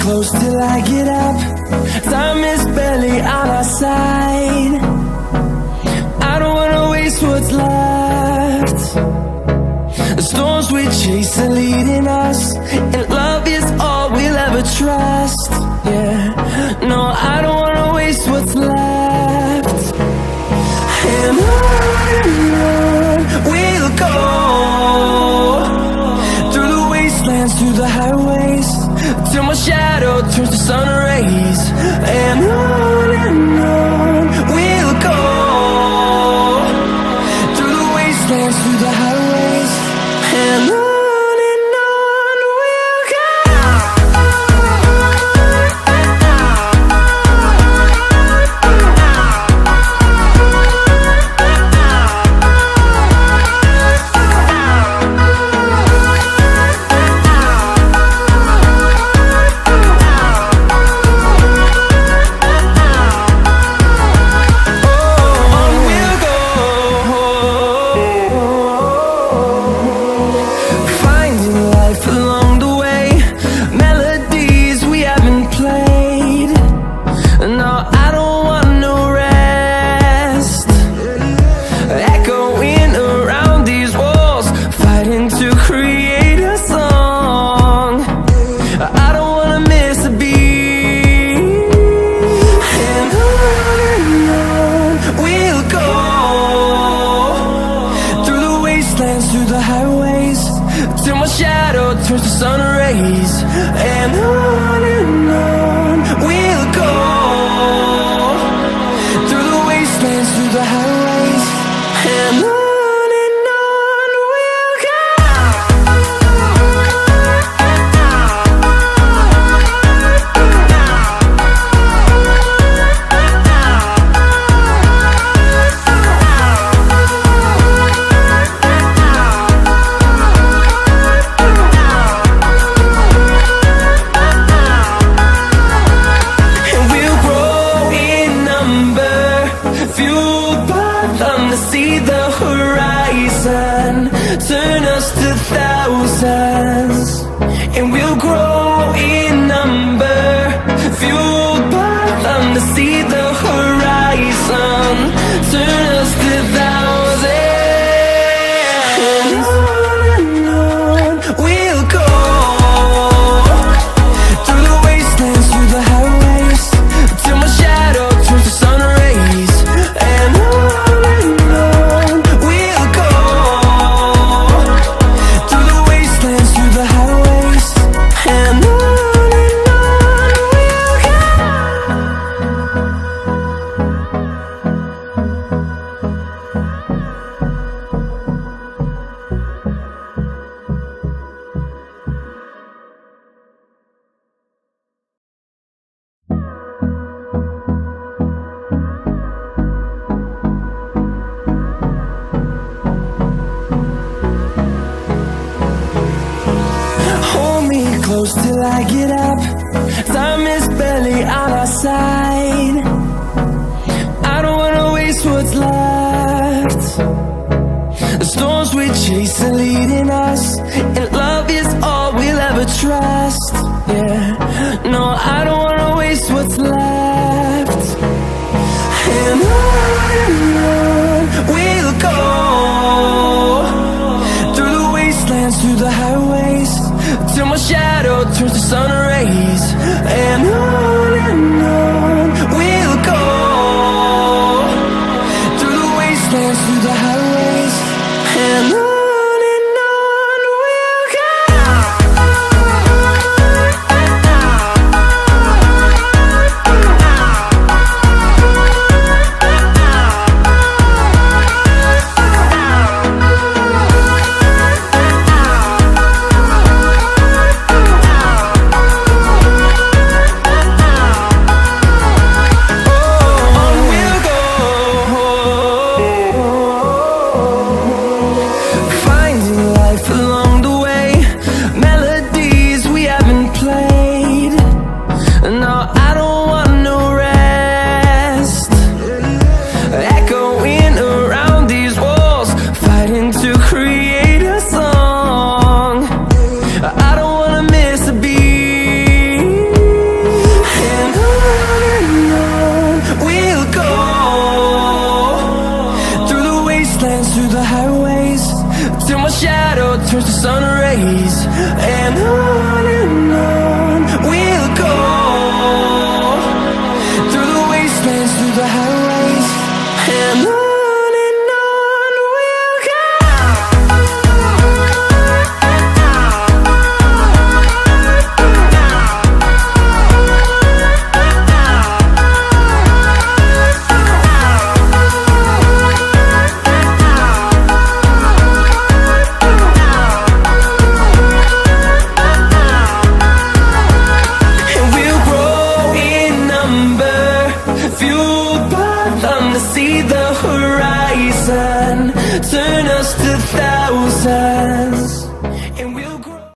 close till I get up. Time is barely on our side. I don't wanna waste what's left. The storms we chase are leading us, and love is all we'll ever trust. Yeah, no, I don't wanna waste what's left. And on we'll go, through the wastelands, through the highways, till my shadow turns to sun rays. And on we'll go, through the wastelands, through the highways, and on we'll go. Turns to sun rays, and on we'll go, through the wastelands, through the highways, and on we'll go. Turn us to thousands, and we'll grow in number, fueled by them to see the horizon. Turn us to thousands, and on we'll go, through the wastelands, through the highways, till my shadow turns to sun rays. And on we'll go, through the wastelands, through the highways, and on we'll go. Hold me close till I get up. Time is barely on our side. I don't wanna waste what's left. The storms we chase are leading us, and love is all we'll ever trust. Yeah, no, I don't wanna waste what's left. And on we'll go, through the wastelands, through the highways, till my shadow turns to sun rays. And on we'll go, through the wastelands, through the highways, and on we'll go. horizon, turn us to thousands.